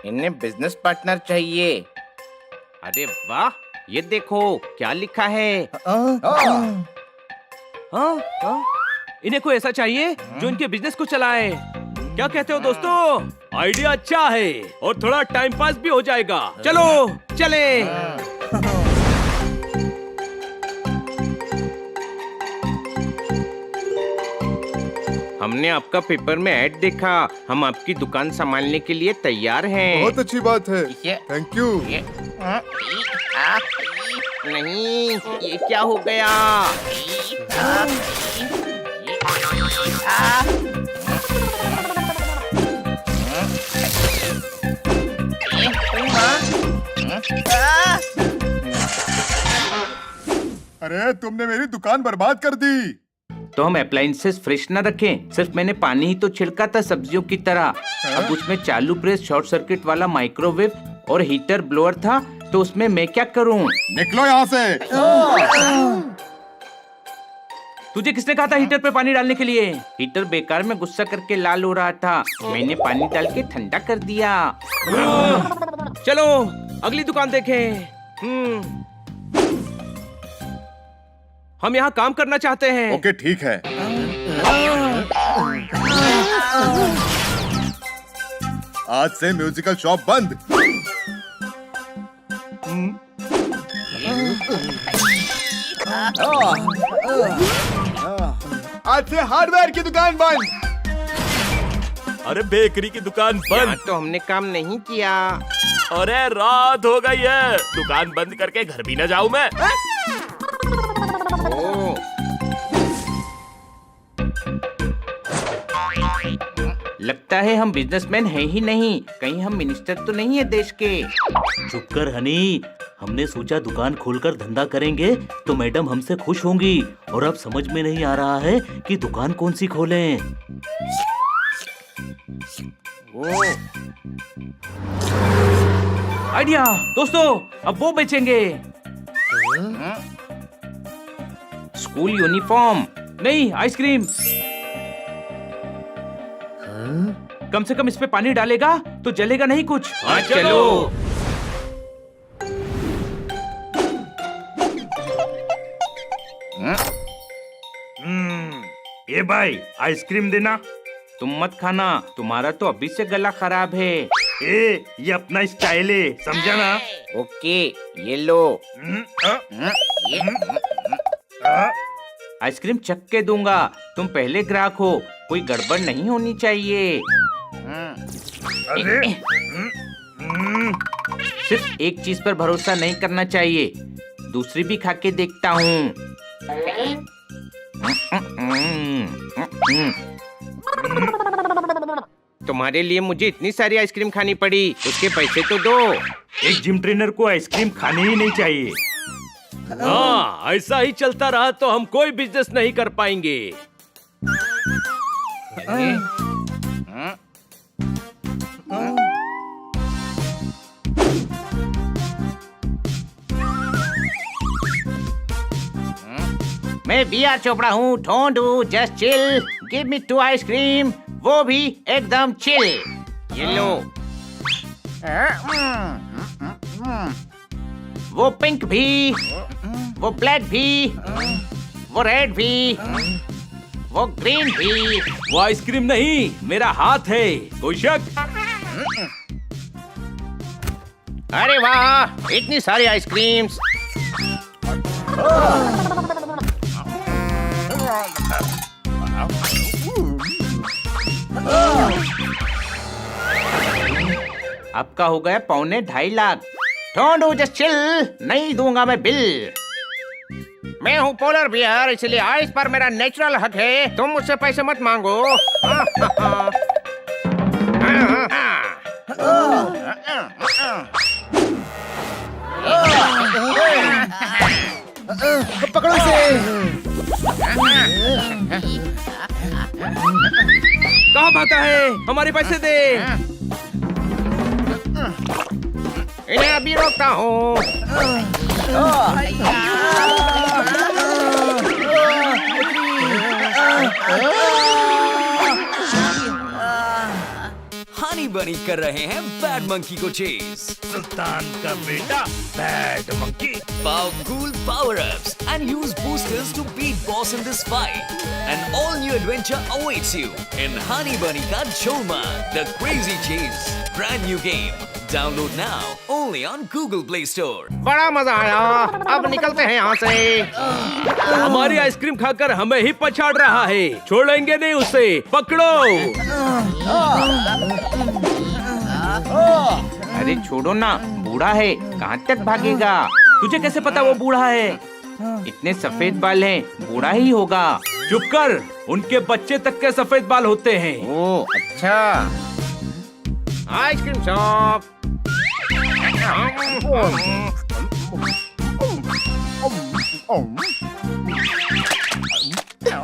इन्हें business partner चाहिए। अरे वाह, ये देखो क्या लिखा है। हाँ, हाँ। इन्हें कोई ऐसा चाहिए जो इनके बिजनेस को चलाए। क्या कहते हो दोस्तों? आइडिया अच्छा है और थोड़ा टाइम पास भी हो जाएगा। चलो चले। हमने आपका पेपर में ऐड देखा। हम आपकी दुकान संभालने के लिए तैयार हैं। बहुत अच्छी बात है। Thank you. नहीं, ये क्या हो गया? अरे तुमने मेरी दुकान बर्बाद कर दी। तो हम अप्लायंसेस फ्रेश न रखें। सिर्फ मैंने पानी ही तो छिड़का था सब्जियों की तरह। अब उसमें चालू प्रेस, शॉर्ट सर्किट वाला माइक्रोवेव और हीटर ब्लोअर था, तो उसमें मैं क्या करूं? निकलो यहाँ से। तुझे किसने कहा था हीटर पे पानी डालने के लिए? हीटर बेकार में गुस्सा करके लाल हो रहा था। मैंने पानी डाल के ठंडा कर दिया। चलो अगली दुकान देखें। हम यहाँ काम करना चाहते हैं। ओके ठीक है। आज से म्यूजिकल शॉप बंद। आज से हार्डवेयर की दुकान बंद। अरे बेकरी की दुकान यहाँ बंद। तो हमने काम नहीं किया। अरे रात हो गई है, दुकान बंद करके घर भी न जाऊं मैं। ओ, लगता है हम बिजनेसमैन हैं ही नहीं। कहीं हम मिनिस्टर तो नहीं है देश के। चुप कर हनी। हमने सोचा दुकान खोलकर धंधा करेंगे तो मैडम हमसे खुश होंगी, और अब समझ में नहीं आ रहा है कि दुकान कौन सी खोलें। आइडिया दोस्तों, अब वो बेचेंगे। स्कूल यूनिफॉर्म नहीं, आइसक्रीम। कम से कम इस पे पानी डालेगा तो जलेगा नहीं कुछ। हाँ चलो। ए भाई, आइसक्रीम देना। तुम मत खाना, तुम्हारा तो अभी से गला खराब है। ए, ये अपना स्टाइल है, समझा ना? ओके, ये लो। आइसक्रीम चख के दूंगा। तुम पहले ग्राहक हो, कोई गड़बड़ नहीं होनी चाहिए। अरे, सिर्फ एक चीज पर भरोसा नहीं करना चाहिए, दूसरी भी खा के देखता हूँ। तुम्हारे लिए मुझे इतनी सारी आइसक्रीम खानी पड़ी, उसके पैसे तो दो। एक जिम ट्रेनर को आइसक्रीम खानी ही नहीं चाहिए। हाँ, ऐसा ही चलता रहा तो हम कोई बिजनेस नहीं कर पाएंगे। मैं बी.आर. चोपड़ा हूँ। Don't do, just chill. Give me 2 ice cream, वो भी एकदम चिल। ये लो। वो पिंक भी, वो ब्लैक भी, वो रेड भी, वो ग्रीन भी। वो आइसक्रीम नहीं, मेरा हाथ है। कोई शक? अरे वाह, इतनी सारी आइसक्रीम्स। आपका हो गया 2.25 lakh. Don't do, just chill. नहीं दूंगा मैं बिल। मैं हूँ पोलर बियर, इसलिए आइस पर मेरा नेचुरल हक है। तुम मुझसे पैसे मत मांगो। पकड़ो इसे। कहाँ भागता है? हमारे पैसे दे। इन्हें अभी रोकता हूँ। Honey बनी कर रहे हैं बैड मंकी को चेस। सुल्तान का बेटा bad monkey. Power cool power-ups and use boosters to beat boss in this fight. An all-new adventure awaits you in Honey Bunny Ka Choma, the Crazy Chase. Brand new game. Download now only on Google Play Store. बड़ा मजा आया। अब निकलते हैं यहाँ से। हमारी ice cream खाकर हमें ही पछाड़ रहा है, छोड़ेंगे नहीं उसे, पकड़ो। अरे छोड़ो ना, बूढ़ा है, कहाँ तक भागेगा? तुझे कैसे पता वो बूढ़ा है? इतने सफेद बाल हैं, बूढ़ा ही होगा। चुप कर, उनके बच्चे तक के सफेद बाल होते हैं। ओ अच्छा। Ice cream shop.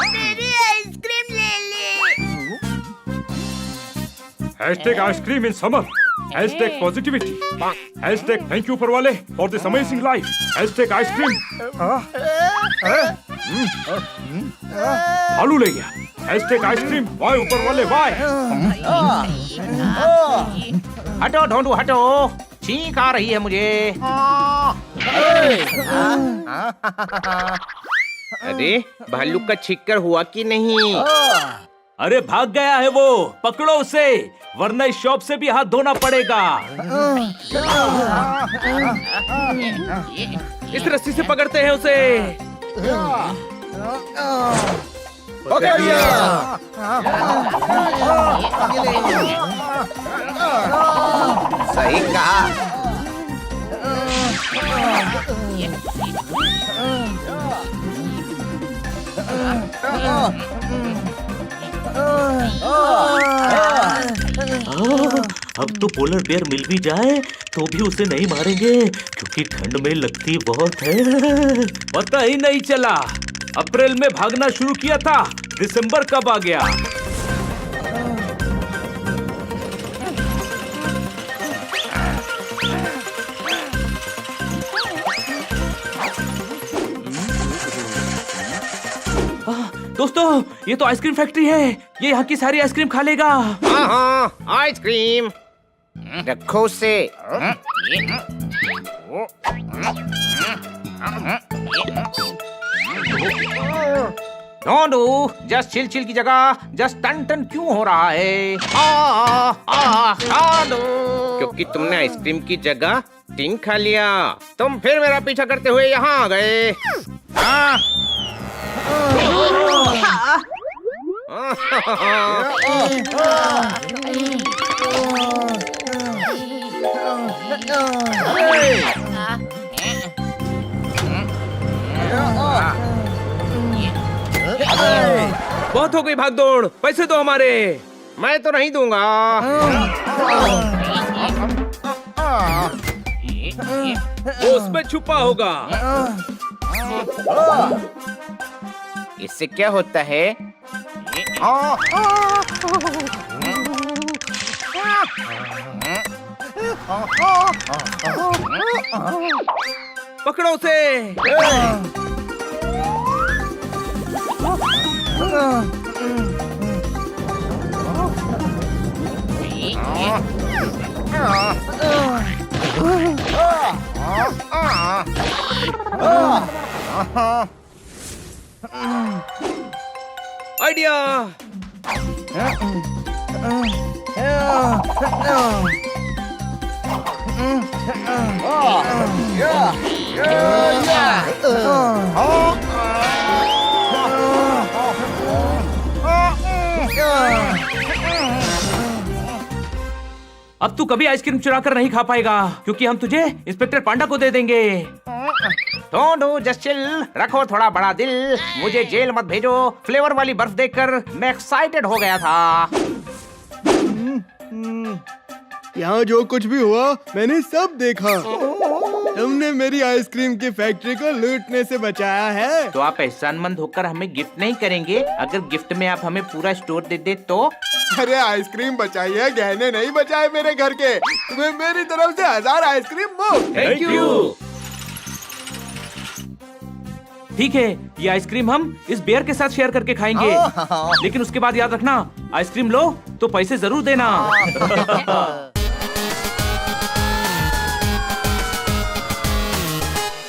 मेरी आइसक्रीम ले ले। Hashtag ice cream in summer. Hashtag positivity. Hashtag thank you for Wale for this amazing life. Hashtag ice cream. आलू ले गया। Hashtag ice cream. Why ऊपर वाले why? हटो ढोंडू हटो, छींक आ रही है मुझे। अरे भालू का छिक्कर हुआ कि नहीं? अरे भाग गया है वो, पकड़ो उसे, वरना इस शॉप से भी हाथ धोना पड़ेगा। इस रस्सी से पकड़ते हैं उसे। पकड़ लिया। सही कहा। अब तो पोलर बेयर मिल भी जाए तो भी उसे नहीं मारेंगे क्योंकि ठंड में लगती बहुत है। पता ही नहीं चला, अप्रैल में भागना शुरू किया था, दिसंबर कब आ गया। दोस्तों, ये तो आइसक्रीम फैक्ट्री है, ये यहाँ की सारी आइसक्रीम खा लेगा। हाँ हाँ, आइसक्रीम रखो उसे। ढोंडू, जस्ट चिल चिल की जगह जस्ट टन टन क्यों हो रहा है? ढोंडू, क्योंकि तुमने आइसक्रीम की जगह टिंग खा लिया। तुम फिर मेरा पीछा करते हुए यहाँ आ गए। हाँ? बहुत हो गई भागदौड़, पैसे दो हमारे। मैं तो नहीं दूंगा। वो उसमें छुपा होगा। इससे क्या होता है? पकड़ो उसे। आइडिया। अब तू कभी आइसक्रीम चुरा कर नहीं खा पाएगा क्योंकि हम तुझे इंस्पेक्टर पांडा को दे देंगे। ढोंडू, जस्ट चिल, रखो थोड़ा बड़ा दिल, मुझे जेल मत भेजो। फ्लेवर वाली बर्फ देखकर मैं एक्साइटेड हो गया था। यहाँ जो कुछ भी हुआ मैंने सब देखा। तुमने मेरी आइसक्रीम की फैक्ट्री को लूटने से बचाया है। तो आप एहसानमंद होकर हमें गिफ्ट नहीं करेंगे? अगर गिफ्ट में आप हमें पूरा स्टोर दे दे तो? अरे आइसक्रीम बचाई है, गहने नहीं बचाए मेरे घर के। तुम्हें मेरी तरफ से 1000 आइसक्रीम मुफ्त। Thank you. ठीक है, ये आइसक्रीम हम इस बेयर के साथ शेयर करके खाएंगे। लेकिन उसके बाद याद रखना, आइसक्रीम लो तो पैसे जरूर देना।